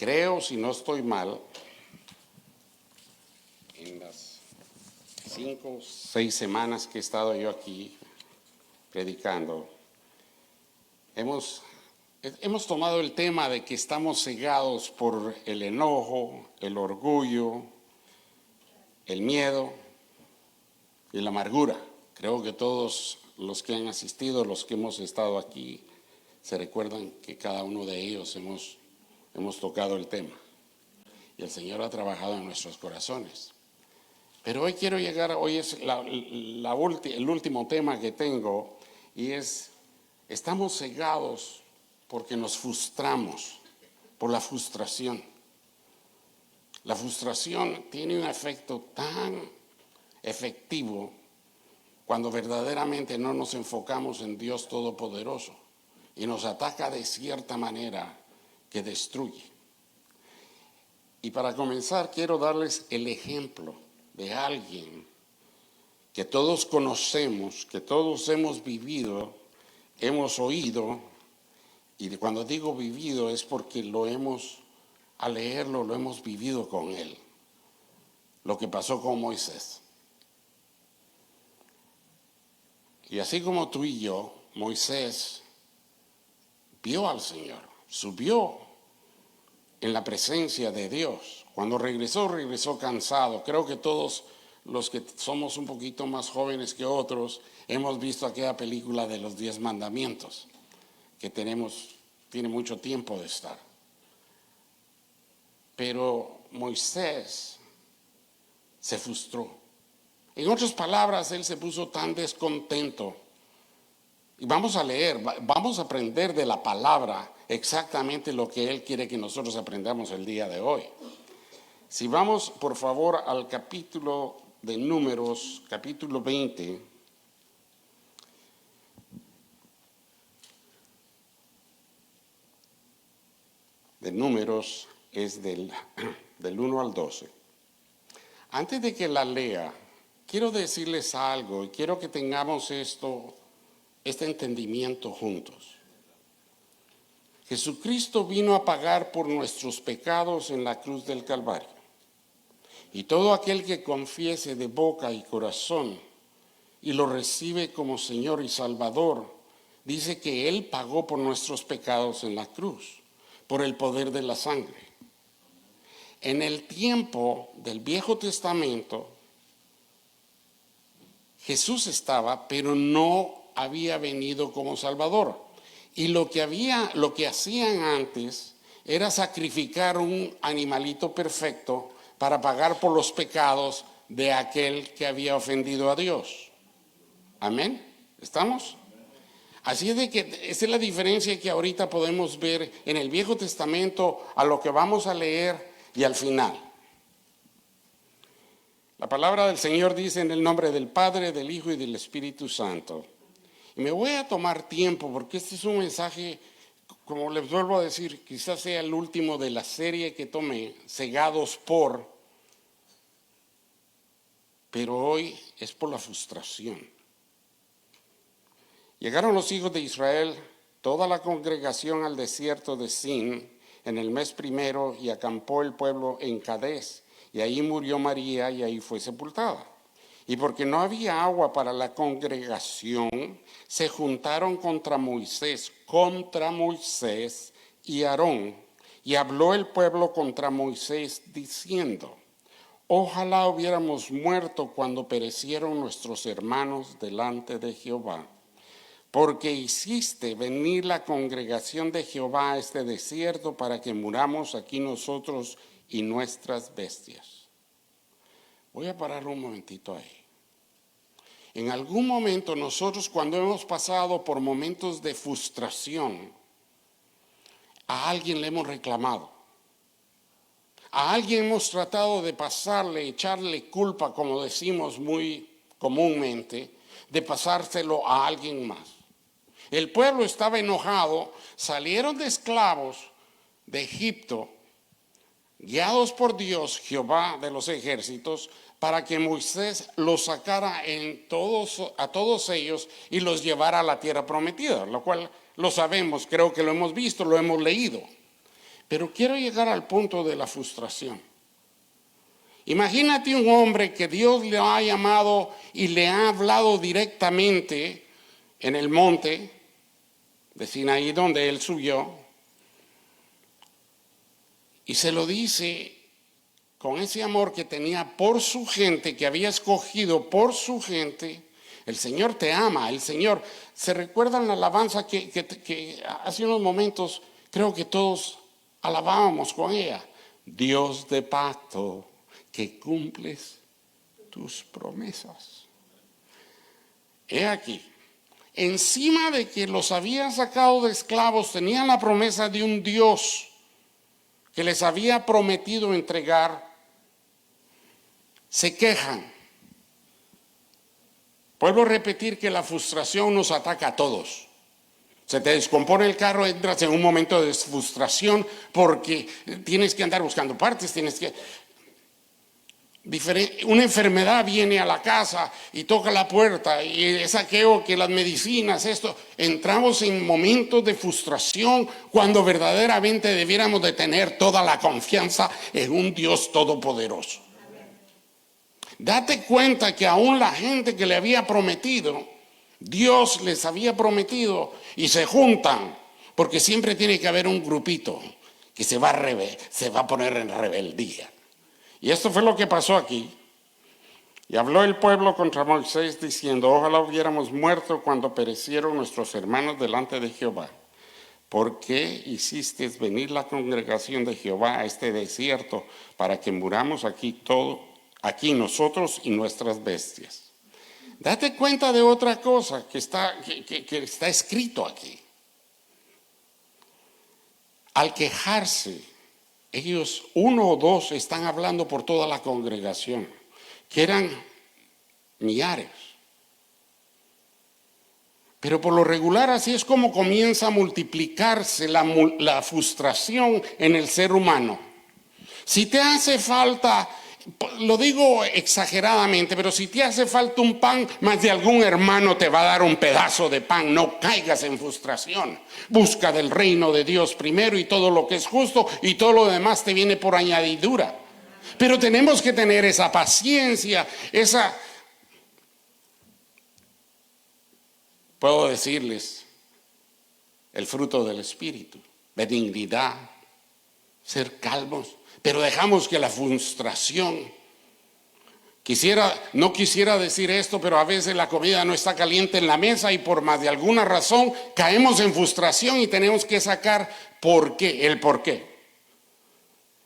creo, si no estoy mal, en las 5 o 6 semanas que he estado yo aquí predicando, hemos tomado el tema de que estamos cegados por el enojo, el orgullo, el miedo y la amargura. Creo que todos los que han asistido, los que hemos estado aquí, se recuerdan que cada uno de ellos hemos tocado el tema. Y el Señor ha trabajado en nuestros corazones. Pero hoy quiero llegar, hoy es el último tema que tengo, y es, estamos cegados porque nos frustramos, por la frustración. La frustración tiene un efecto tan efectivo cuando verdaderamente no nos enfocamos en Dios Todopoderoso y nos ataca de cierta manera que destruye. Y para comenzar quiero darles el ejemplo de alguien que todos conocemos, que todos hemos vivido, hemos oído, y cuando digo vivido es porque al leerlo lo hemos vivido con él, lo que pasó con Moisés. Y así como tú y yo, Moisés vio al Señor, subió en la presencia de Dios. Cuando regresó cansado. Creo que todos los que somos un poquito más jóvenes que otros hemos visto aquella película de los 10 mandamientos, que tiene mucho tiempo de estar. Pero Moisés se frustró. En otras palabras, él se puso tan descontento. Y vamos a leer, vamos a aprender de la palabra exactamente lo que él quiere que nosotros aprendamos el día de hoy. Si vamos, por favor, al capítulo de Números, capítulo 20. De Números es del 1 al 12. Antes de que la lea, quiero decirles algo y quiero que tengamos este entendimiento juntos. Jesucristo vino a pagar por nuestros pecados en la cruz del Calvario. Y todo aquel que confiese de boca y corazón y lo recibe como Señor y Salvador, dice que Él pagó por nuestros pecados en la cruz, por el poder de la sangre. En el tiempo del Viejo Testamento, Jesús estaba, pero no había venido como Salvador. Y lo que hacían antes era sacrificar un animalito perfecto para pagar por los pecados de aquel que había ofendido a Dios. Amén. ¿Estamos? Así es de que esa es la diferencia que ahorita podemos ver en el Viejo Testamento a lo que vamos a leer y al final. La palabra del Señor dice en el nombre del Padre, del Hijo y del Espíritu Santo. Y me voy a tomar tiempo porque este es un mensaje, como les vuelvo a decir, quizás sea el último de la serie que tomé, Cegados por, pero hoy es por la frustración. Llegaron los hijos de Israel, toda la congregación al desierto de Sin en el mes primero y acampó el pueblo en Cadés. Y ahí murió María y ahí fue sepultada. Y porque no había agua para la congregación, se juntaron contra Moisés y Aarón. Y habló el pueblo contra Moisés diciendo: ojalá hubiéramos muerto cuando perecieron nuestros hermanos delante de Jehová. Porque hiciste venir la congregación de Jehová a este desierto para que muramos aquí nosotros y nuestras bestias. Voy a parar un momentito ahí. En algún momento nosotros, cuando hemos pasado por momentos de frustración, a alguien le hemos reclamado. A alguien hemos tratado de echarle culpa, como decimos muy comúnmente, de pasárselo a alguien más. El pueblo estaba enojado, salieron de esclavos de Egipto, guiados por Dios, Jehová de los ejércitos, para que Moisés los sacara a todos ellos y los llevara a la tierra prometida, lo cual lo sabemos, creo que lo hemos visto, lo hemos leído. Pero quiero llegar al punto de la frustración. Imagínate un hombre que Dios le ha llamado y le ha hablado directamente en el monte de Sinaí donde él subió, y se lo dice con ese amor que tenía por su gente, que había escogido por su gente. El Señor te ama, el Señor. ¿Se recuerdan la alabanza que hace unos momentos creo que todos alabábamos con ella? Dios de pacto, que cumples tus promesas. He aquí, encima de que los habían sacado de esclavos, tenían la promesa de un Dios que les había prometido entregar, se quejan. Vuelvo a repetir que la frustración nos ataca a todos. Se te descompone el carro, entras en un momento de frustración porque tienes que andar buscando partes, una enfermedad viene a la casa y toca la puerta y es aquello que las medicinas, esto, entramos en momentos de frustración cuando verdaderamente debiéramos de tener toda la confianza en un Dios todopoderoso. Date cuenta que aún la gente que le había prometido, Dios les había prometido y se juntan, porque siempre tiene que haber un grupito que se va a poner en rebeldía. Y esto fue lo que pasó aquí. Y habló el pueblo contra Moisés diciendo: ojalá hubiéramos muerto cuando perecieron nuestros hermanos delante de Jehová. ¿Por qué hiciste venir la congregación de Jehová a este desierto para que muramos aquí nosotros y nuestras bestias? Date cuenta de otra cosa que está escrito aquí. Al quejarse, ellos, uno o dos, están hablando por toda la congregación, que eran millares. Pero por lo regular así es como comienza a multiplicarse la frustración en el ser humano. Si te hace falta, lo digo exageradamente, pero si te hace falta un pan, más de algún hermano te va a dar un pedazo de pan. No caigas en frustración. Busca del reino de Dios primero y todo lo que es justo y todo lo demás te viene por añadidura. Pero tenemos que tener esa paciencia, puedo decirles, el fruto del Espíritu, benignidad, ser calmos. Pero dejamos que la frustración, no quisiera decir esto, pero a veces la comida no está caliente en la mesa y por más de alguna razón caemos en frustración y tenemos que sacar el por qué.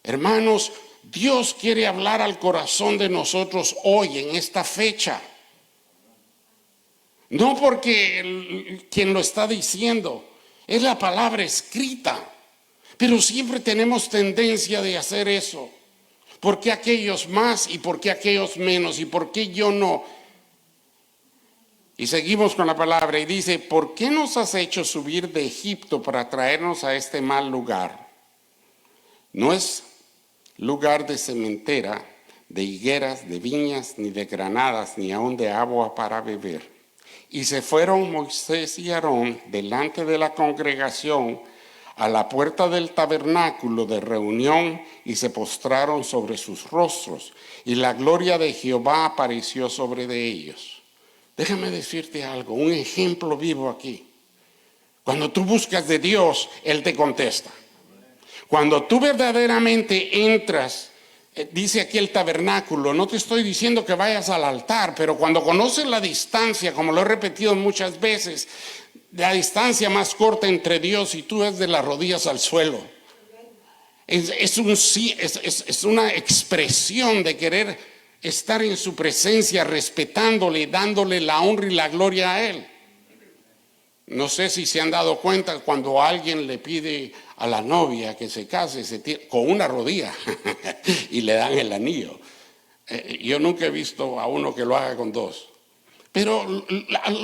Hermanos, Dios quiere hablar al corazón de nosotros hoy, en esta fecha. No porque quien lo está diciendo, es la palabra escrita. Pero siempre tenemos tendencia de hacer eso. ¿Por qué aquellos más y por qué aquellos menos? ¿Y por qué yo no? Y seguimos con la palabra y dice: ¿por qué nos has hecho subir de Egipto para traernos a este mal lugar? No es lugar de sementera, de higueras, de viñas, ni de granadas, ni aun de agua para beber. Y se fueron Moisés y Aarón delante de la congregación a la puerta del tabernáculo de reunión y se postraron sobre sus rostros, y la gloria de Jehová apareció sobre de ellos. Déjame decirte algo, un ejemplo vivo aquí. Cuando tú buscas de Dios, Él te contesta. Cuando tú verdaderamente entras, dice aquí el tabernáculo, no te estoy diciendo que vayas al altar, pero cuando conoces la distancia, como lo he repetido muchas veces, la distancia más corta entre Dios y tú es de las rodillas al suelo. Es una expresión de querer estar en su presencia, respetándole, dándole la honra y la gloria a Él. No sé si se han dado cuenta cuando alguien le pide a la novia que se case con una rodilla y le dan el anillo. Yo nunca he visto a uno que lo haga con dos. Pero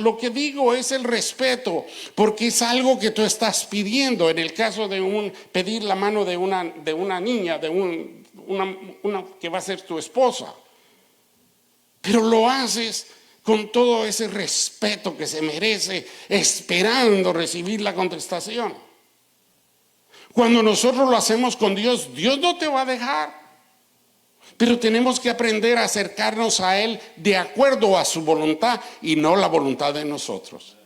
lo que digo es el respeto, porque es algo que tú estás pidiendo. En el caso de pedir la mano de una niña, de una que va a ser tu esposa. Pero lo haces con todo ese respeto que se merece, esperando recibir la contestación. Cuando nosotros lo hacemos con Dios, Dios no te va a dejar. Pero tenemos que aprender a acercarnos a Él de acuerdo a su voluntad y no la voluntad de nosotros.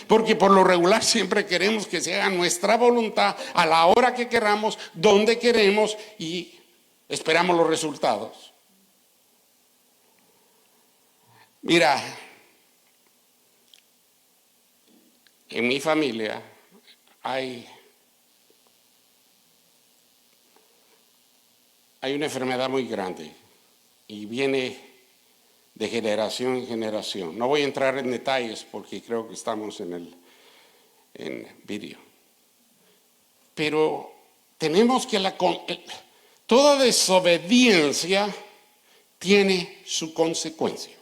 Porque por lo regular siempre queremos que se haga nuestra voluntad a la hora que queramos, donde queremos y esperamos los resultados. Mira, en mi familia hay una enfermedad muy grande y viene de generación en generación. No voy a entrar en detalles porque creo que estamos en vídeo. Pero tenemos que toda desobediencia tiene su consecuencia.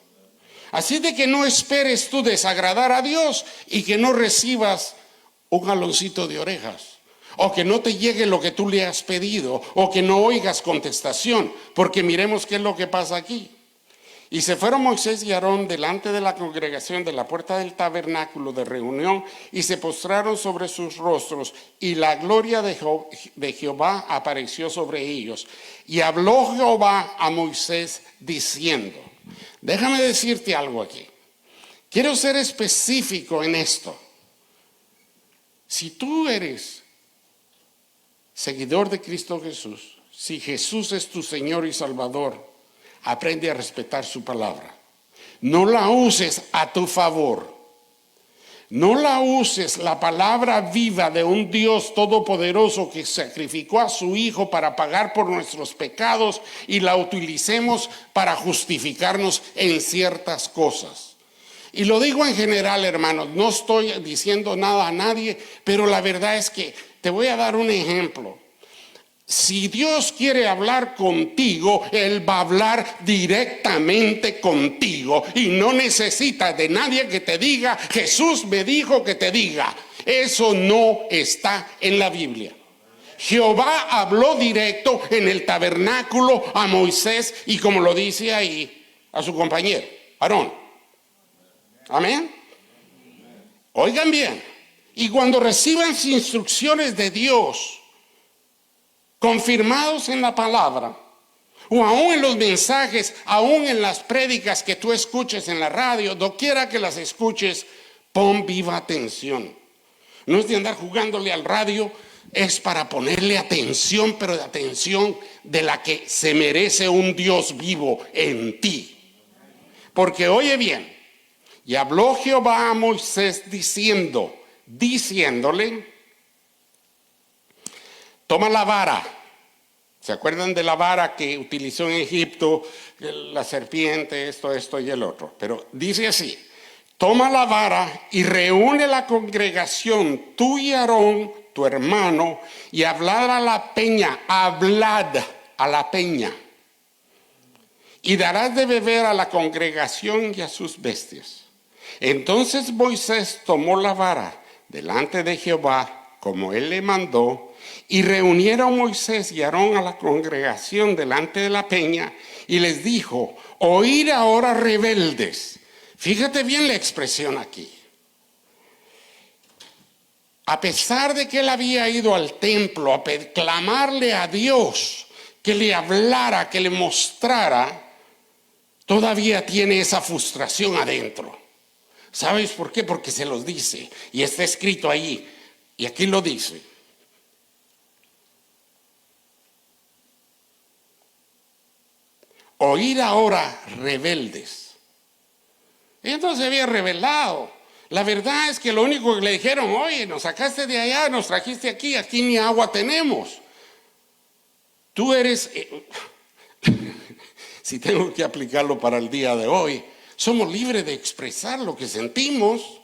Así de que no esperes tú desagradar a Dios y que no recibas un jaloncito de orejas. O que no te llegue lo que tú le has pedido, o que no oigas contestación, porque miremos qué es lo que pasa aquí. Y se fueron Moisés y Aarón delante de la congregación de la puerta del tabernáculo de reunión y se postraron sobre sus rostros y la gloria de Jehová apareció sobre ellos. Y habló Jehová a Moisés diciendo, déjame decirte algo aquí. Quiero ser específico en esto. Si tú eres seguidor de Cristo Jesús, si Jesús es tu Señor y Salvador, aprende a respetar su palabra. No la uses a tu favor. No la uses, la palabra viva de un Dios todopoderoso que sacrificó a su Hijo para pagar por nuestros pecados y la utilicemos para justificarnos en ciertas cosas. Y lo digo en general, hermanos, no estoy diciendo nada a nadie, pero la verdad es que te voy a dar un ejemplo. Si Dios quiere hablar contigo, Él va a hablar directamente contigo y no necesita de nadie que te diga, Jesús me dijo que te diga. Eso no está en la Biblia. Jehová habló directo en el tabernáculo a Moisés y como lo dice ahí, a su compañero, Aarón. Amén. Oigan bien, y cuando reciban instrucciones de Dios, confirmados en la palabra, o aún en los mensajes, aún en las prédicas que tú escuches en la radio, doquiera que las escuches, pon viva atención. No es de andar jugándole al radio, es para ponerle atención, pero de atención de la que se merece un Dios vivo en ti. Porque oye bien, y habló Jehová a Moisés diciéndole, toma la vara. ¿Se acuerdan de la vara que utilizó en Egipto? La serpiente, esto y el otro. Pero dice así, toma la vara y reúne la congregación, tú y Aarón, tu hermano, y hablad a la peña, hablad a la peña. Y darás de beber a la congregación y a sus bestias. Entonces Moisés tomó la vara delante de Jehová, como él le mandó, y reunieron Moisés y Aarón a la congregación delante de la peña, y les dijo, oíd ahora rebeldes. Fíjate bien la expresión aquí. A pesar de que él había ido al templo a clamarle a Dios, que le hablara, que le mostrara, todavía tiene esa frustración adentro. ¿Sabes por qué? Porque se los dice y está escrito ahí. Y aquí lo dice. Oíd ahora rebeldes. Ellos no se habían rebelado. La verdad es que lo único que le dijeron, oye, nos sacaste de allá, nos trajiste aquí ni agua tenemos. Tú eres, si tengo que aplicarlo para el día de hoy, somos libres de expresar lo que sentimos,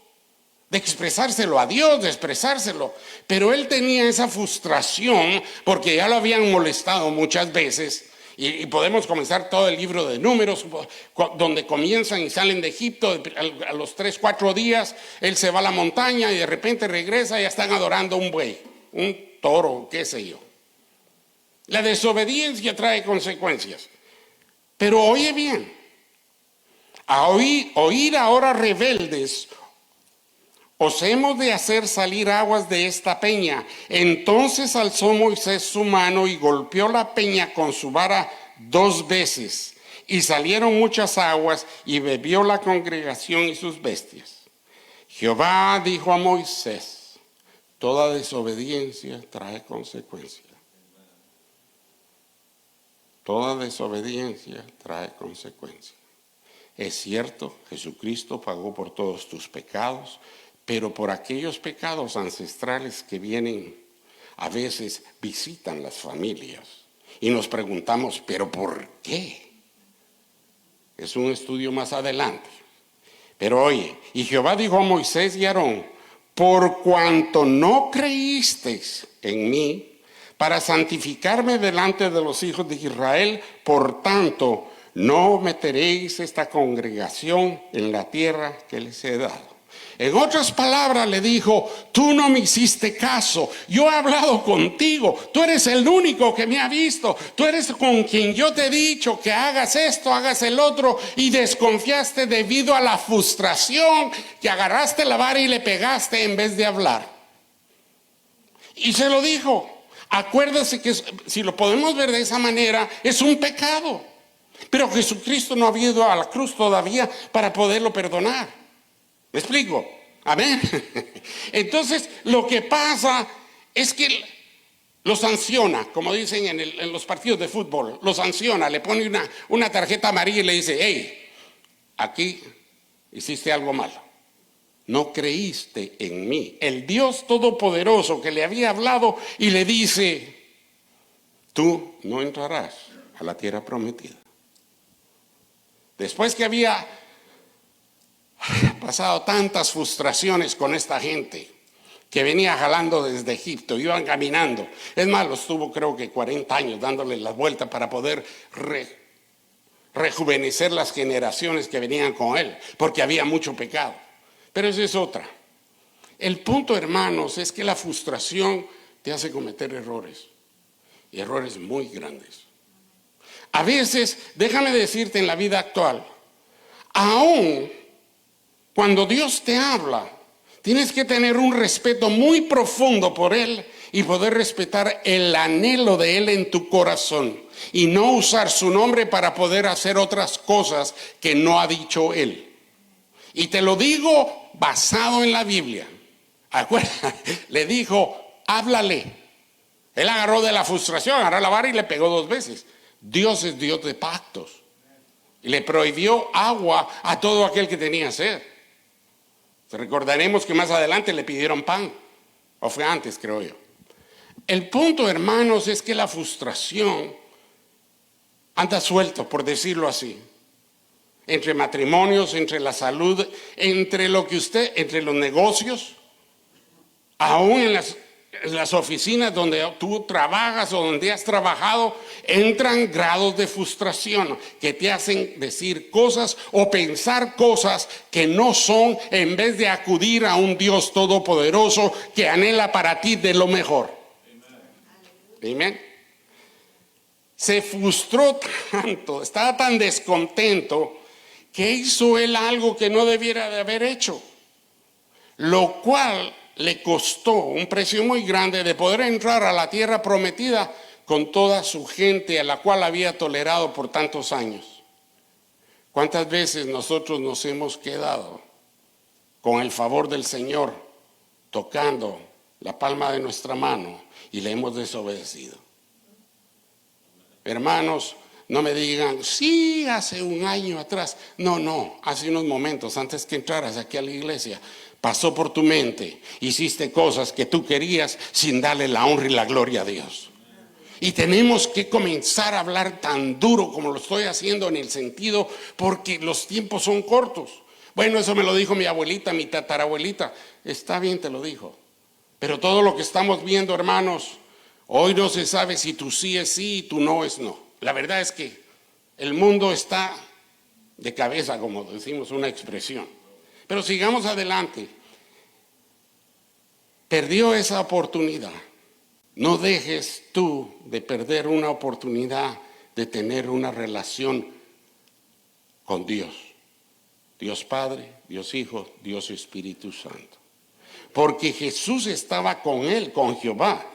de expresárselo a Dios, de expresárselo. Pero él tenía esa frustración porque ya lo habían molestado muchas veces. Y podemos comenzar todo el libro de Números, donde comienzan y salen de Egipto. A los 3, 4 días, él se va a la montaña y de repente regresa y ya están adorando un buey, un toro, qué sé yo. La desobediencia trae consecuencias. Pero oye bien. Oír ahora rebeldes, os hemos de hacer salir aguas de esta peña. Entonces alzó Moisés su mano y golpeó la peña con su vara 2 veces. Y salieron muchas aguas y bebió la congregación y sus bestias. Jehová dijo a Moisés: toda desobediencia trae consecuencia. Toda desobediencia trae consecuencia. Es cierto, Jesucristo pagó por todos tus pecados, pero por aquellos pecados ancestrales que vienen, a veces visitan las familias. Y nos preguntamos, ¿pero por qué? Es un estudio más adelante. Pero oye, y Jehová dijo a Moisés y a Aarón: por cuanto no creísteis en mí, para santificarme delante de los hijos de Israel, por tanto, no meteréis esta congregación en la tierra que les he dado. En otras palabras le dijo: tú no me hiciste caso, yo he hablado contigo, tú eres el único que me ha visto, tú eres con quien yo te he dicho que hagas esto, hagas el otro, y desconfiaste debido a la frustración que agarraste la vara y le pegaste en vez de hablar. Y se lo dijo. Acuérdese que si lo podemos ver de esa manera, es un pecado. Pero Jesucristo no había ido a la cruz todavía para poderlo perdonar. ¿Me explico? Amén. Entonces, lo que pasa es que lo sanciona, como dicen en los partidos de fútbol, lo sanciona, le pone una tarjeta amarilla y le dice: hey, aquí hiciste algo malo. No creíste en mí. El Dios Todopoderoso que le había hablado y le dice: tú no entrarás a la tierra prometida. Después que había pasado tantas frustraciones con esta gente que venía jalando desde Egipto, iban caminando. Es más, los tuvo creo que 40 años dándole la vuelta para poder rejuvenecer las generaciones que venían con él, porque había mucho pecado. Pero esa es otra. El punto, hermanos, es que la frustración te hace cometer errores, y errores muy grandes. A veces, déjame decirte, en la vida actual, aún cuando Dios te habla, tienes que tener un respeto muy profundo por Él y poder respetar el anhelo de Él en tu corazón, y no usar su nombre para poder hacer otras cosas que no ha dicho Él. Y te lo digo basado en la Biblia. Le dijo: háblale. Él agarró de la frustración, agarró la vara y le pegó 2 veces. Dios es Dios de pactos. Y le prohibió agua a todo aquel que tenía sed. Recordaremos que más adelante le pidieron pan. O fue antes, creo yo. El punto, hermanos, es que la frustración anda suelto, por decirlo así. Entre matrimonios, entre la salud, entre los negocios, aún en las oficinas donde tú trabajas o donde has trabajado, entran grados de frustración que te hacen decir cosas o pensar cosas que no son, en vez de acudir a un Dios todopoderoso que anhela para ti de lo mejor. Amén. Se frustró tanto, estaba tan descontento, que hizo él algo que no debiera de haber hecho, lo cual le costó un precio muy grande de poder entrar a la tierra prometida con toda su gente a la cual había tolerado por tantos años. ¿Cuántas veces nosotros nos hemos quedado con el favor del Señor tocando la palma de nuestra mano y le hemos desobedecido? Hermanos, no me digan: sí, hace un año atrás. No, hace unos momentos antes que entraras aquí a la iglesia, pasó por tu mente, hiciste cosas que tú querías sin darle la honra y la gloria a Dios. Y tenemos que comenzar a hablar tan duro como lo estoy haciendo, en el sentido porque los tiempos son cortos. Bueno, eso me lo dijo mi abuelita, mi tatarabuelita. Está bien, te lo dijo. Pero todo lo que estamos viendo, hermanos, hoy no se sabe si tu sí es sí y tu no es no. La verdad es que el mundo está de cabeza, como decimos, una expresión. Pero sigamos adelante. Perdió esa oportunidad. No dejes tú de perder una oportunidad de tener una relación con Dios. Dios Padre, Dios Hijo, Dios Espíritu Santo. porque Jesús estaba con él, con Jehová.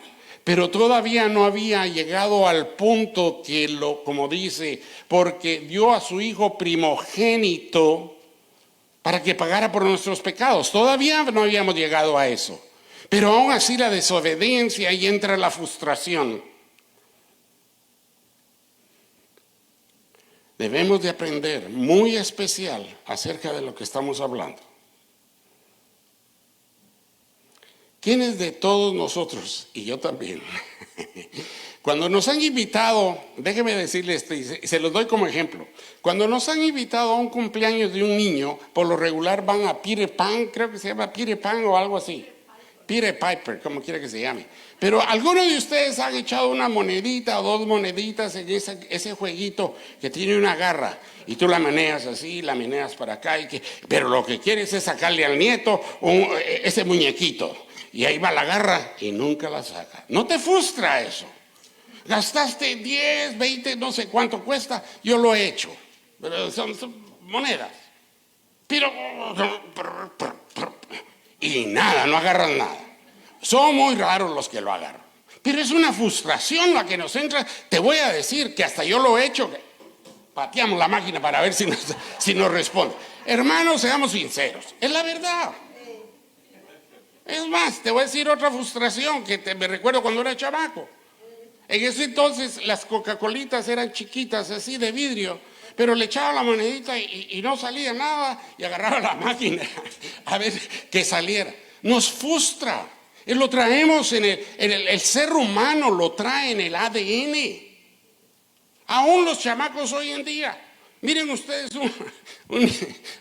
Pero todavía no había llegado al punto que como dice, porque dio a su hijo primogénito para que pagara por nuestros pecados. Todavía no habíamos llegado a eso. Pero aún así la desobediencia y entra la frustración. Debemos de aprender muy especial acerca de lo que estamos hablando. ¿Quiénes de todos nosotros, y yo también, cuando nos han invitado, déjeme decirles esto, y se los doy como ejemplo, cuando nos han invitado a un cumpleaños de un niño, por lo regular van a Peter Pan, creo que se llama Peter Pan o algo así, Peter Piper, como quiera que se llame, pero algunos de ustedes han echado una monedita o dos moneditas en ese jueguito que tiene una garra, y tú la meneas así, la meneas para acá, pero lo que quieres es sacarle al nieto ese muñequito. Y ahí va la garra y nunca la saca. ¿No te frustra eso? Gastaste 10, 20, no sé cuánto cuesta. Yo lo he hecho. Pero son monedas. Pero... Y nada, no agarran nada. Son muy raros los que lo agarran. Pero es una frustración la que nos entra. Te voy a decir que hasta yo lo he hecho. Pateamos la máquina para ver si nos responde. Hermanos, seamos sinceros. Es la verdad. Es más, te voy a decir otra frustración que me recuerdo cuando era chamaco. En ese entonces las Coca-Colitas eran chiquitas, así de vidrio, pero le echaba la monedita y no salía nada y agarraba la máquina a ver que saliera. Nos frustra. Lo traemos el ser humano lo trae en el ADN. Aún los chamacos hoy en día. Miren ustedes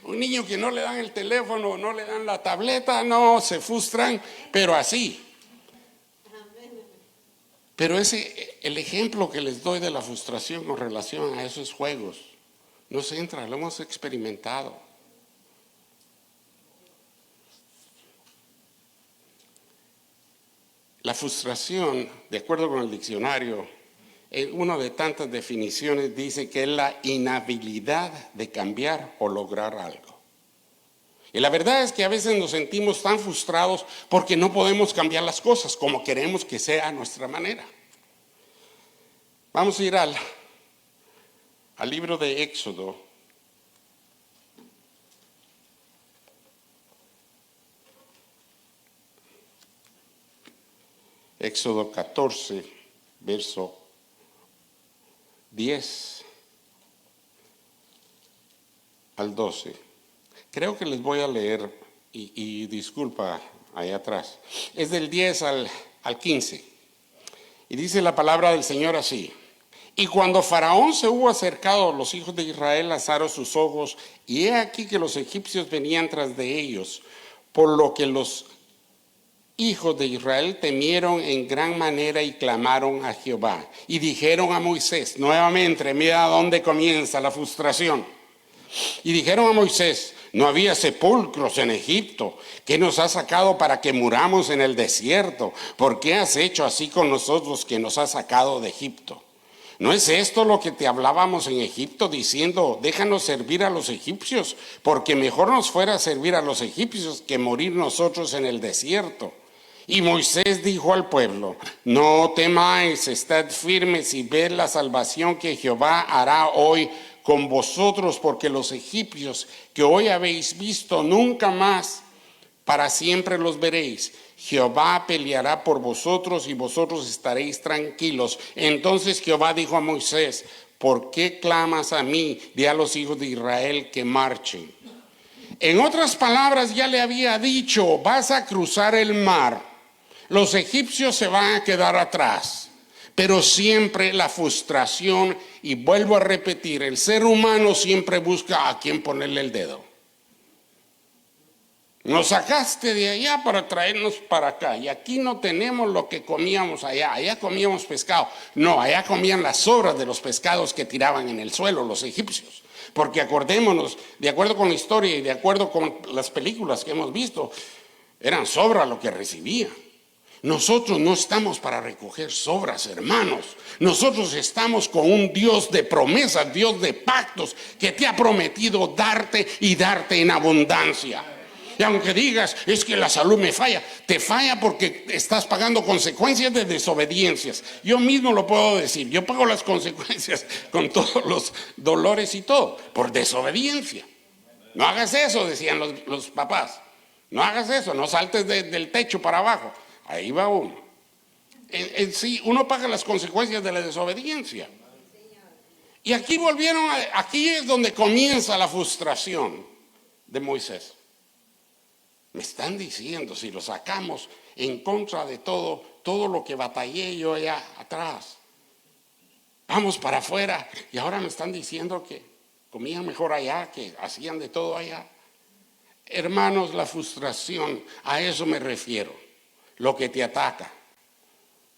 un niño que no le dan el teléfono, no le dan la tableta, no, se frustran, pero así. Pero el ejemplo que les doy de la frustración con relación a esos juegos, nos entra, lo hemos experimentado. La frustración, de acuerdo con el diccionario, una de tantas definiciones dice que es la inhabilidad de cambiar o lograr algo. Y la verdad es que a veces nos sentimos tan frustrados porque no podemos cambiar las cosas como queremos que sea a nuestra manera. Vamos a ir al libro de Éxodo. Éxodo 14, verso 10 al 12. Creo que les voy a leer, y disculpa ahí atrás. Es del 10 al 15. Y dice la palabra del Señor así. Y cuando Faraón se hubo acercado, los hijos de Israel alzaron sus ojos, y he aquí que los egipcios venían tras de ellos, por lo que los hijos de Israel temieron en gran manera y clamaron a Jehová. Y dijeron a Moisés, nuevamente, mira dónde comienza la frustración. Y dijeron a Moisés, no había sepulcros en Egipto, ¿qué nos has sacado para que muramos en el desierto? ¿Por qué has hecho así con nosotros que nos has sacado de Egipto? ¿No es esto lo que te hablábamos en Egipto diciendo, déjanos servir a los egipcios? Porque mejor nos fuera servir a los egipcios que morir nosotros en el desierto. Y Moisés dijo al pueblo, no temáis, estad firmes y ved la salvación que Jehová hará hoy con vosotros, porque los egipcios que hoy habéis visto nunca más para siempre los veréis. Jehová peleará por vosotros y vosotros estaréis tranquilos. Entonces Jehová dijo a Moisés, ¿por qué clamas a mí? Di a los hijos de Israel que marchen. En otras palabras, ya le había dicho, vas a cruzar el mar. Los egipcios se van a quedar atrás, pero siempre la frustración, y vuelvo a repetir, el ser humano siempre busca a quién ponerle el dedo. Nos sacaste de allá para traernos para acá, y aquí no tenemos lo que comíamos allá comíamos pescado. No, allá comían las sobras de los pescados que tiraban en el suelo los egipcios. Porque acordémonos, de acuerdo con la historia y de acuerdo con las películas que hemos visto, eran sobras lo que recibían. Nosotros no estamos para recoger sobras, hermanos. Nosotros estamos con un Dios de promesas, Dios de pactos, que te ha prometido darte y darte en abundancia. Y aunque digas, es que la salud me falla, te falla porque estás pagando consecuencias de desobediencias. Yo mismo lo puedo decir, yo pago las consecuencias con todos los dolores y todo, por desobediencia. No hagas eso, decían los papás. No hagas eso, no saltes del techo para abajo. Ahí va uno. En sí, uno paga las consecuencias de la desobediencia. Y aquí aquí es donde comienza la frustración de Moisés. Me están diciendo, si lo sacamos en contra de todo lo que batallé yo allá atrás, vamos para afuera y ahora me están diciendo que comían mejor allá, que hacían de todo allá. Hermanos, la frustración, a eso me refiero, lo que te ataca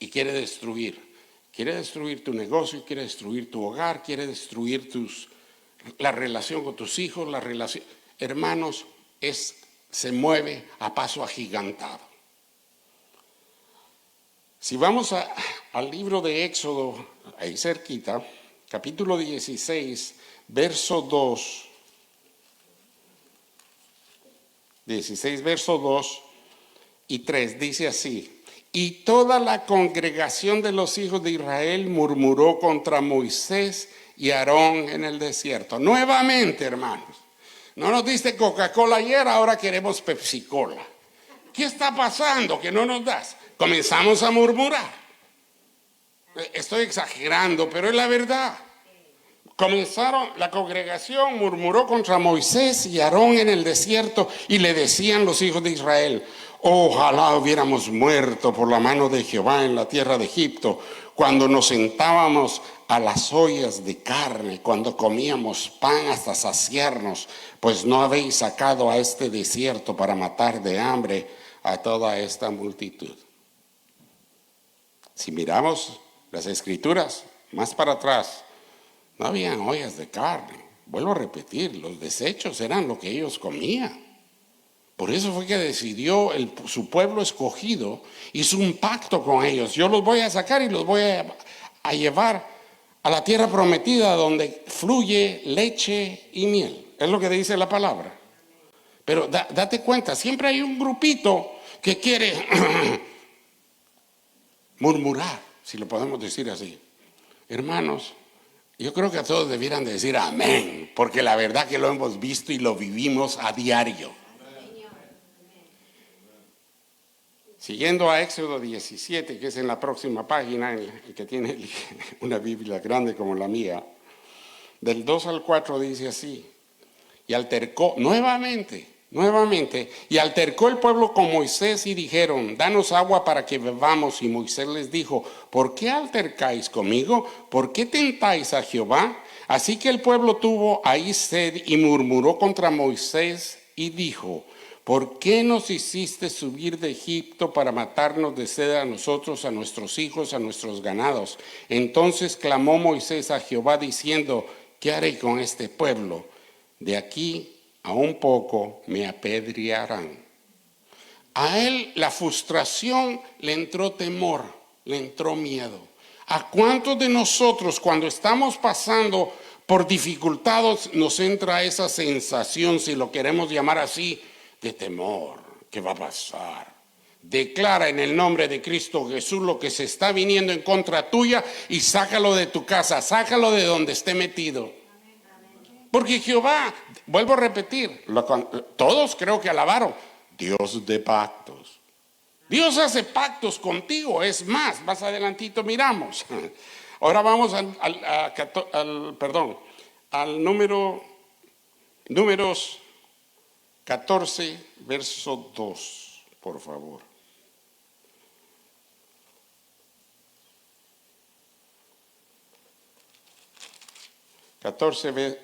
y quiere destruir. Quiere destruir tu negocio, quiere destruir tu hogar, quiere destruir la relación con tus hijos, la relación. Hermanos, se mueve a paso agigantado. Si vamos al libro de Éxodo, ahí cerquita, capítulo 16, verso 2. 16, verso 2 y 3, dice así. Y toda la congregación de los hijos de Israel murmuró contra Moisés y Aarón en el desierto. Nuevamente, hermanos, no nos diste Coca-Cola ayer, ahora queremos Pepsi-Cola. ¿Qué está pasando que no nos das? Comenzamos a murmurar. Estoy exagerando, pero es la verdad. La congregación murmuró contra Moisés y Aarón en el desierto y le decían los hijos de Israel: ojalá hubiéramos muerto por la mano de Jehová en la tierra de Egipto, cuando nos sentábamos a las ollas de carne, cuando comíamos pan hasta saciarnos, pues no habéis sacado a este desierto para matar de hambre a toda esta multitud. Si miramos las escrituras más para atrás, no habían ollas de carne. Vuelvo a repetir, los desechos eran lo que ellos comían. Por eso fue que decidió su pueblo escogido, hizo un pacto con ellos. Yo los voy a sacar y los voy a llevar a la tierra prometida donde fluye leche y miel. Es lo que dice la palabra. Pero date cuenta, siempre hay un grupito que quiere murmurar, si lo podemos decir así. Hermanos, yo creo que a todos debieran de decir amén, porque la verdad que lo hemos visto y lo vivimos a diario. Siguiendo a Éxodo 17, que es en la próxima página, el que tiene una Biblia grande como la mía, del 2 al 4 dice así: y altercó nuevamente, y altercó el pueblo con Moisés y dijeron: danos agua para que bebamos. Y Moisés les dijo: ¿por qué altercáis conmigo? ¿Por qué tentáis a Jehová? Así que el pueblo tuvo ahí sed y murmuró contra Moisés y dijo: ¿por qué nos hiciste subir de Egipto para matarnos de sed a nosotros, a nuestros hijos, a nuestros ganados? Entonces clamó Moisés a Jehová diciendo: ¿qué haré con este pueblo? De aquí a un poco me apedrearán. A él la frustración le entró temor, le entró miedo. ¿A cuántos de nosotros cuando estamos pasando por dificultades nos entra esa sensación, si lo queremos llamar así, de temor? ¿Qué va a pasar? Declara en el nombre de Cristo Jesús lo que se está viniendo en contra tuya y sácalo de tu casa, sácalo de donde esté metido. Porque Jehová, vuelvo a repetir, todos creo que alabaron, Dios de pactos. Dios hace pactos contigo, es más adelantito miramos. Ahora vamos al números 14, verso 2, por favor.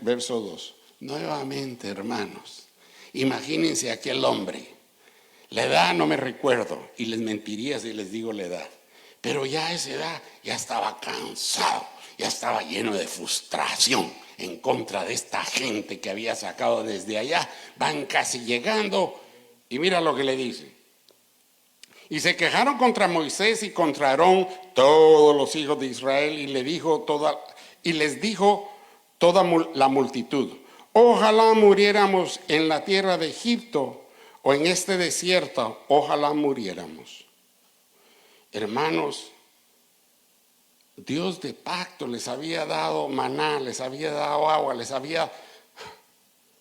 Verso 2. Nuevamente, hermanos, imagínense aquel hombre. La edad no me recuerdo, y les mentiría si les digo la edad. Pero ya a esa edad ya estaba cansado, ya estaba lleno de frustración en contra de esta gente que había sacado desde allá. Van casi llegando y mira lo que le dice. Y se quejaron contra Moisés y contra Aarón todos los hijos de Israel y les dijo toda la multitud: ojalá muriéramos en la tierra de Egipto o en este desierto, ojalá muriéramos. Hermanos, Dios de pacto les había dado maná, les había dado agua,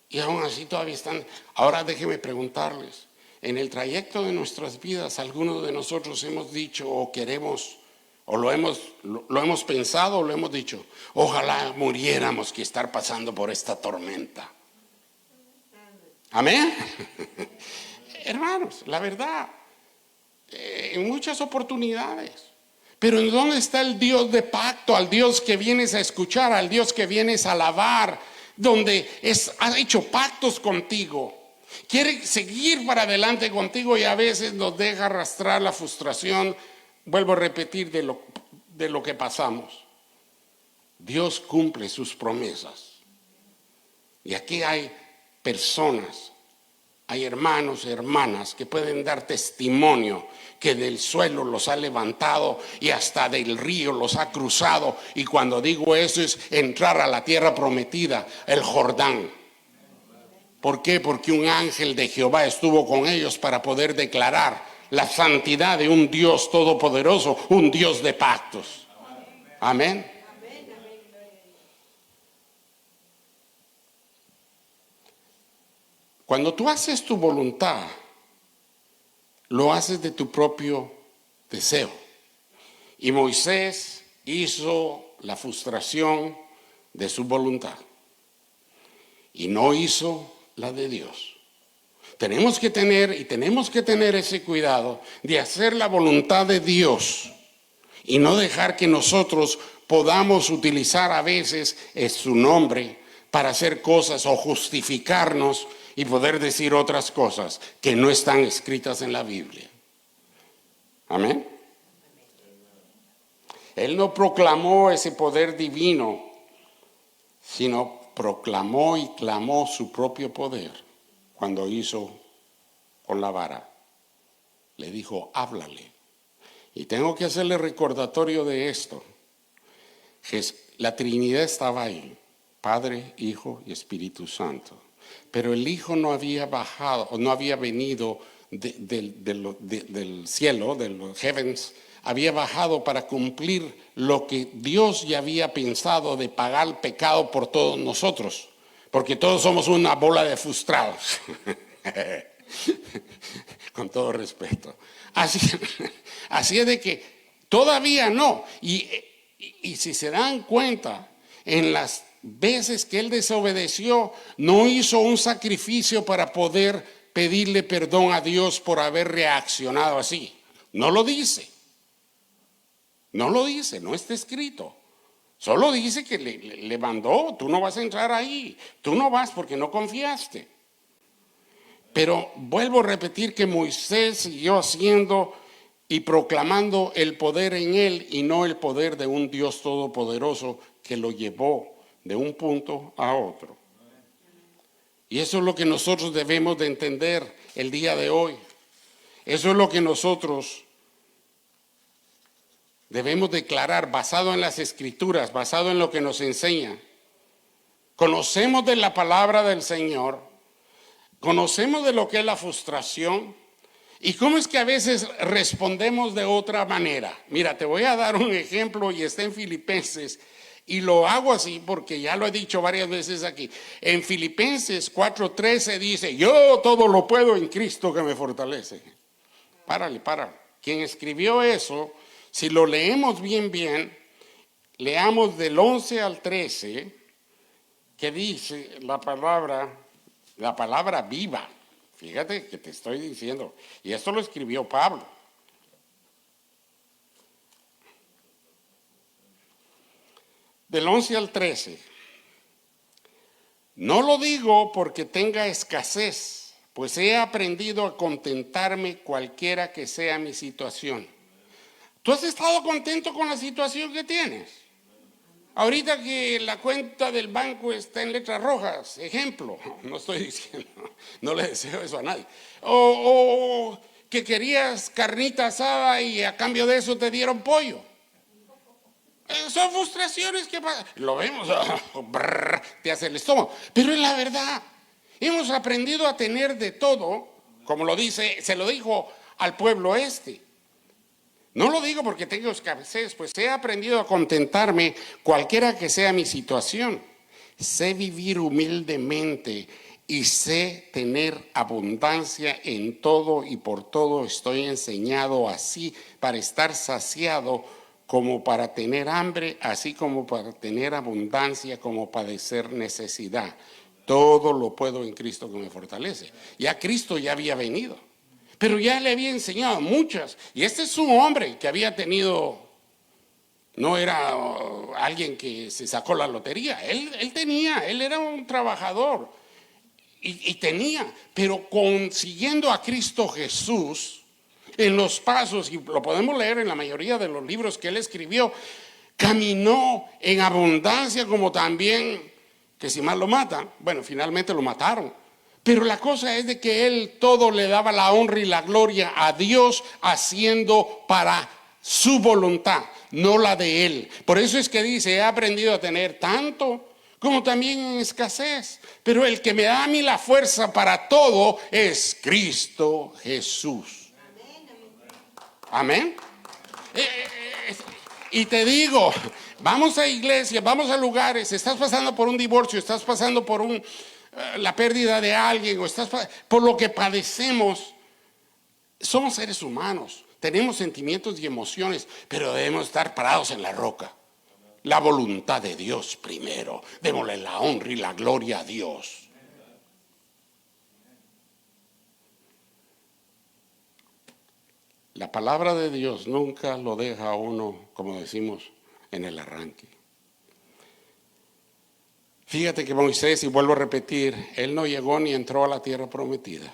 y aún así todavía están. Ahora déjenme preguntarles, en el trayecto de nuestras vidas, algunos de nosotros hemos dicho o queremos, o lo hemos pensado o lo hemos dicho, ojalá muriéramos que estar pasando por esta tormenta. Amén. Hermanos, la verdad, en muchas oportunidades. Pero ¿en dónde está el Dios de pacto? Al Dios que vienes a escuchar, al Dios que vienes a alabar, donde ha hecho pactos contigo. Quiere seguir para adelante contigo y a veces nos deja arrastrar la frustración. Vuelvo a repetir de lo que pasamos. Dios cumple sus promesas. Y aquí hay personas, hay hermanos y hermanas que pueden dar testimonio que del suelo los ha levantado y hasta del río los ha cruzado. Y cuando digo eso es entrar a la tierra prometida, el Jordán. ¿Por qué? Porque un ángel de Jehová estuvo con ellos para poder declarar la santidad de un Dios todopoderoso, un Dios de pactos. Amén. Cuando tú haces tu voluntad, lo haces de tu propio deseo. Y Moisés hizo la frustración de su voluntad y no hizo la de Dios. Tenemos que tener ese cuidado de hacer la voluntad de Dios y no dejar que nosotros podamos utilizar a veces su nombre para hacer cosas o justificarnos y poder decir otras cosas que no están escritas en la Biblia. Amén. Él no proclamó ese poder divino, sino proclamó y clamó su propio poder cuando hizo con la vara. Le dijo, háblale. Y tengo que hacerle recordatorio de esto. La Trinidad estaba ahí, Padre, Hijo y Espíritu Santo. Pero el Hijo no había bajado, o no había venido del cielo, de los heavens, había bajado para cumplir lo que Dios ya había pensado de pagar el pecado por todos nosotros. Porque todos somos una bola de frustrados. Con todo respeto. Así es de que todavía no. Y si se dan cuenta, en las veces que él desobedeció, no hizo un sacrificio para poder pedirle perdón a Dios por haber reaccionado así. No lo dice. No lo dice, no está escrito. Solo dice que le mandó, tú no vas a entrar ahí, tú no vas porque no confiaste. Pero vuelvo a repetir que Moisés siguió haciendo y proclamando el poder en él y no el poder de un Dios todopoderoso que lo llevó de un punto a otro. Y eso es lo que nosotros debemos de entender el día de hoy. Eso es lo que nosotros debemos declarar basado en las Escrituras, basado en lo que nos enseña. Conocemos de la palabra del Señor, conocemos de lo que es la frustración y cómo es que a veces respondemos de otra manera. Mira, te voy a dar un ejemplo y está en Filipenses y lo hago así porque ya lo he dicho varias veces aquí. En Filipenses 4:13 dice, yo todo lo puedo en Cristo que me fortalece. Párale. Quien escribió eso, si lo leemos bien, leamos del 11 al 13, que dice la palabra viva. Fíjate que te estoy diciendo, y esto lo escribió Pablo. Del 11 al 13. No lo digo porque tenga escasez, pues he aprendido a contentarme cualquiera que sea mi situación. ¿Tú has estado contento con la situación que tienes? Ahorita que la cuenta del banco está en letras rojas, ejemplo, no estoy diciendo, no le deseo eso a nadie. O que querías carnita asada y a cambio de eso te dieron pollo. Son frustraciones que pasan. Lo vemos, te hace el estómago. Pero es la verdad, hemos aprendido a tener de todo como lo dice, se lo dijo al pueblo este. No lo digo porque tengo escasez, pues he aprendido a contentarme cualquiera que sea mi situación. Sé vivir humildemente y sé tener abundancia en todo y por todo estoy enseñado así para estar saciado como para tener hambre, así como para tener abundancia, como padecer necesidad. Todo lo puedo en Cristo que me fortalece. Ya Cristo ya había venido, pero ya le había enseñado muchas. Y este es un hombre que había tenido, no era alguien que se sacó la lotería. Él era un trabajador y tenía, pero siguiendo a Cristo Jesús en los pasos, y lo podemos leer en la mayoría de los libros que él escribió, caminó en abundancia como también, que si mal lo matan, bueno, finalmente lo mataron. Pero la cosa es de que él todo le daba la honra y la gloria a Dios haciendo para su voluntad, no la de él. Por eso es que dice, he aprendido a tener tanto como también en escasez. Pero el que me da a mí la fuerza para todo es Cristo Jesús. Amén. Y te digo, vamos a iglesias, vamos a lugares, estás pasando por un divorcio, estás pasando por la pérdida de alguien, o estás por lo que padecemos. Somos seres humanos, tenemos sentimientos y emociones, pero debemos estar parados en la roca. La voluntad de Dios primero. Démosle la honra y la gloria a Dios. La palabra de Dios nunca lo deja a uno, como decimos, en el arranque. Fíjate que Moisés, y vuelvo a repetir, él no llegó ni entró a la tierra prometida.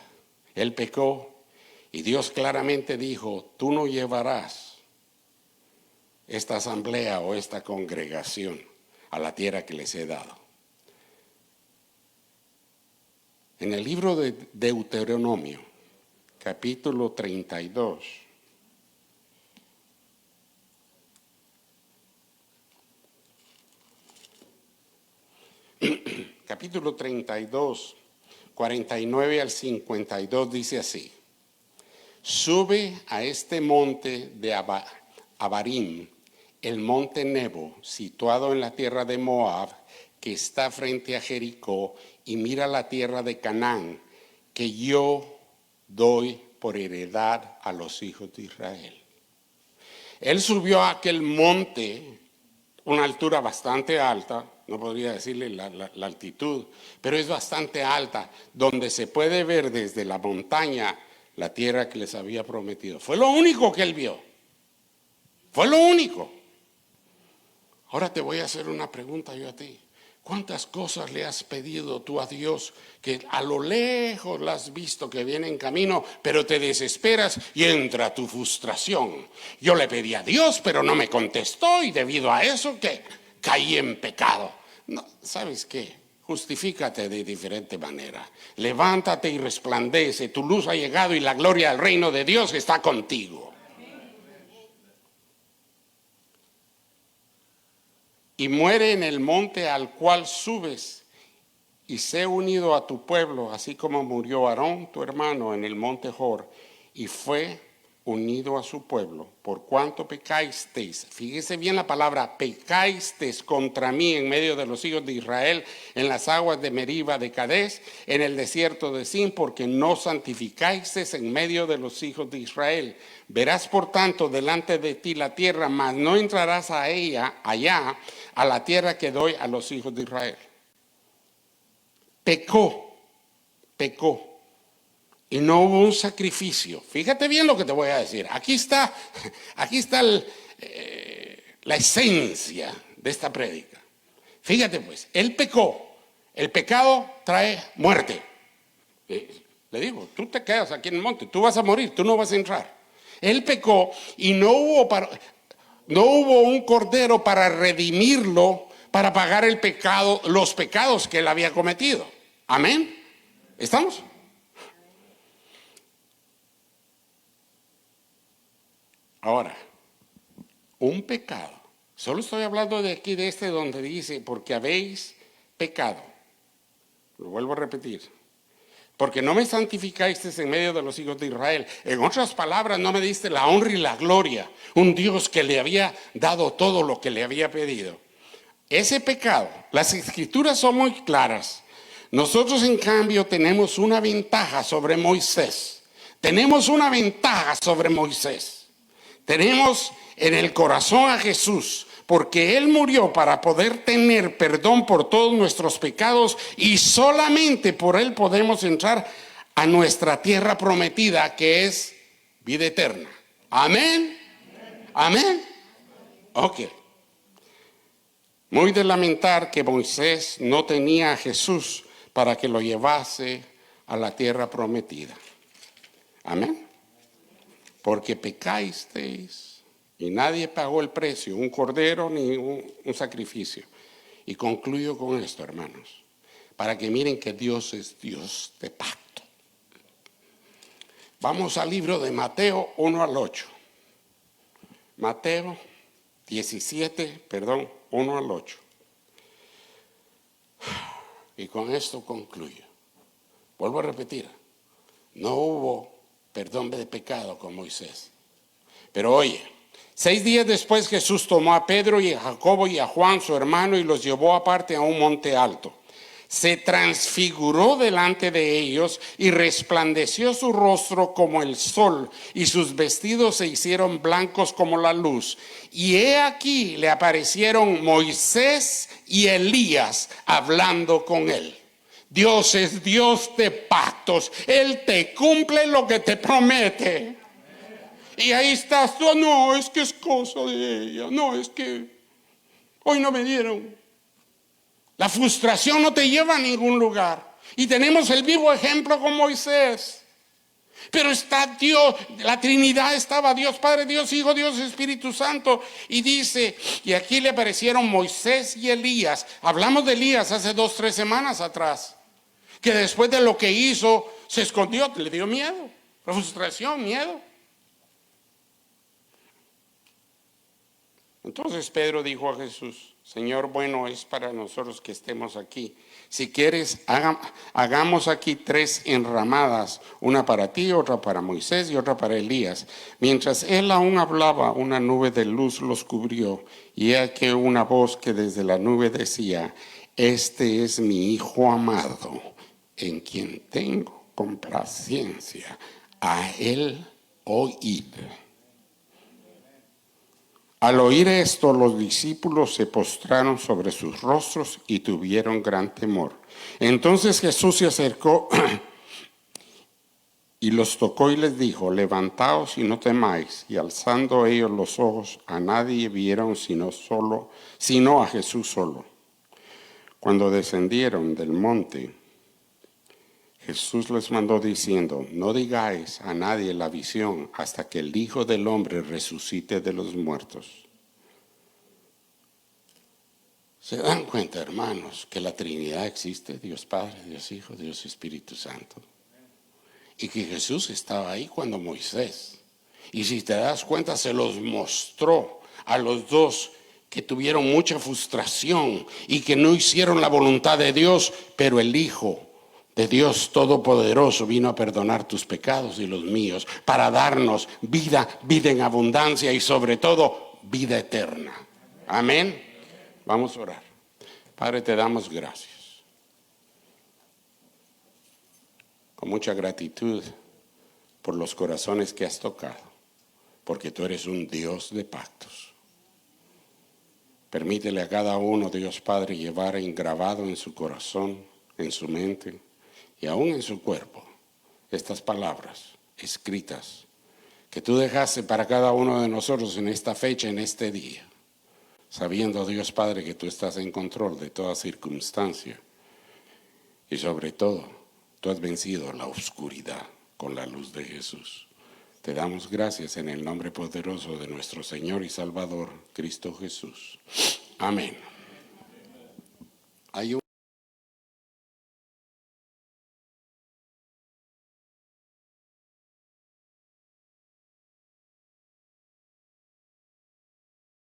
Él pecó y Dios claramente dijo, tú no llevarás esta asamblea o esta congregación a la tierra que les he dado. En el libro de Deuteronomio, capítulo 32, capítulo 32, 49 al 52 dice así: sube a este monte de Abarim, el monte Nebo, situado en la tierra de Moab, que está frente a Jericó, y mira la tierra de Canaán, que yo doy por heredad a los hijos de Israel. Él subió a aquel monte, una altura bastante alta, no podría decirle la altitud, pero es bastante alta, donde se puede ver desde la montaña la tierra que les había prometido. Fue lo único que él vio. Fue lo único. Ahora te voy a hacer una pregunta yo a ti. ¿Cuántas cosas le has pedido tú a Dios que a lo lejos las has visto que viene en camino, pero te desesperas y entra tu frustración? Yo le pedí a Dios, pero no me contestó y debido a eso que caí en pecado. No, ¿sabes qué? Justifícate de diferente manera. Levántate y resplandece. Tu luz ha llegado y la gloria del reino de Dios está contigo. Y muere en el monte al cual subes, y sé unido a tu pueblo, así como murió Aarón, tu hermano, en el monte Hor, y fue unido a su pueblo. Por cuanto pecasteis, fíjese bien la palabra, pecasteis contra mí en medio de los hijos de Israel, en las aguas de Meriba de Cadés, en el desierto de Sin, porque no santificasteis en medio de los hijos de Israel. Verás por tanto delante de ti la tierra, mas no entrarás a ella, allá, a la tierra que doy a los hijos de Israel. Pecó. Y no hubo un sacrificio. Fíjate bien lo que te voy a decir. Aquí está la esencia de esta prédica. Fíjate pues, él pecó. El pecado trae muerte. Le digo, tú te quedas aquí en el monte, tú vas a morir, tú no vas a entrar. Él pecó y no hubo un cordero para redimirlo, para pagar el pecado, los pecados que él había cometido. Amén. ¿Estamos? Ahora, un pecado. Solo estoy hablando de aquí, de donde dice, porque habéis pecado. Lo vuelvo a repetir. porque no me santificaste en medio de los hijos de Israel. En otras palabras, no me diste la honra y la gloria. Un Dios que le había dado todo lo que le había pedido. Ese pecado, las escrituras son muy claras. Nosotros, en cambio, tenemos una ventaja sobre Moisés. Tenemos una ventaja sobre Moisés. Tenemos en el corazón a Jesús, porque Él murió para poder tener perdón por todos nuestros pecados y solamente por Él podemos entrar a nuestra tierra prometida, que es vida eterna. Amén. Amén. Ok. Muy de lamentar que Moisés no tenía a Jesús para que lo llevase a la tierra prometida. Amén. Porque pecasteis y nadie pagó el precio, un cordero ni un sacrificio. Y concluyo con esto, hermanos, para que miren que Dios es Dios de pacto. Vamos al libro de Mateo 1 al 8. Mateo 1 al 8. Y con esto concluyo. Vuelvo a repetir, no hubo perdón de pecado con Moisés. Pero oye, 6 días después Jesús tomó a Pedro y a Jacobo y a Juan, su hermano, y los llevó aparte a un monte alto. Se transfiguró delante de ellos y resplandeció su rostro como el sol, y sus vestidos se hicieron blancos como la luz. Y he aquí le aparecieron Moisés y Elías hablando con él. Dios es Dios de pactos. Él te cumple lo que te promete. Y ahí estás tú, no, es que es cosa de ella, no, es que hoy no me dieron. La frustración no te lleva a ningún lugar. Y tenemos el vivo ejemplo con Moisés. Pero está Dios, la Trinidad estaba, Dios Padre, Dios Hijo, Dios Espíritu Santo. Y dice, y aquí le aparecieron Moisés y Elías. Hablamos de Elías hace 2-3 semanas atrás. Que después de lo que hizo, se escondió, le dio miedo, frustración, miedo. Entonces Pedro dijo a Jesús, Señor, bueno es para nosotros que estemos aquí. Si quieres, hagamos aquí 3 enramadas, una para ti, otra para Moisés y otra para Elías. Mientras él aún hablaba, una nube de luz los cubrió, y he aquí una voz que desde la nube decía, este es mi Hijo amado, en quien tengo complacencia, a él oíd. Al oír esto, los discípulos se postraron sobre sus rostros y tuvieron gran temor. Entonces Jesús se acercó y los tocó y les dijo, levantaos y no temáis. Y alzando ellos los ojos, a nadie vieron sino a Jesús solo. Cuando descendieron del monte, Jesús les mandó diciendo, no digáis a nadie la visión hasta que el Hijo del Hombre resucite de los muertos. ¿Se dan cuenta, hermanos, que la Trinidad existe? Dios Padre, Dios Hijo, Dios Espíritu Santo. Y que Jesús estaba ahí cuando Moisés. Y si te das cuenta, se los mostró a los dos que tuvieron mucha frustración y que no hicieron la voluntad de Dios, pero el Hijo de Dios Todopoderoso vino a perdonar tus pecados y los míos para darnos vida en abundancia y sobre todo vida eterna. Amén. Vamos a orar. Padre, te damos gracias. Con mucha gratitud por los corazones que has tocado, porque tú eres un Dios de pactos. Permítele a cada uno, Dios Padre, llevar engravado en su corazón, en su mente, y aún en su cuerpo, estas palabras escritas que tú dejaste para cada uno de nosotros en esta fecha, en este día, sabiendo, Dios Padre, que tú estás en control de toda circunstancia y sobre todo, tú has vencido la oscuridad con la luz de Jesús. Te damos gracias en el nombre poderoso de nuestro Señor y Salvador, Cristo Jesús. Amén. Hay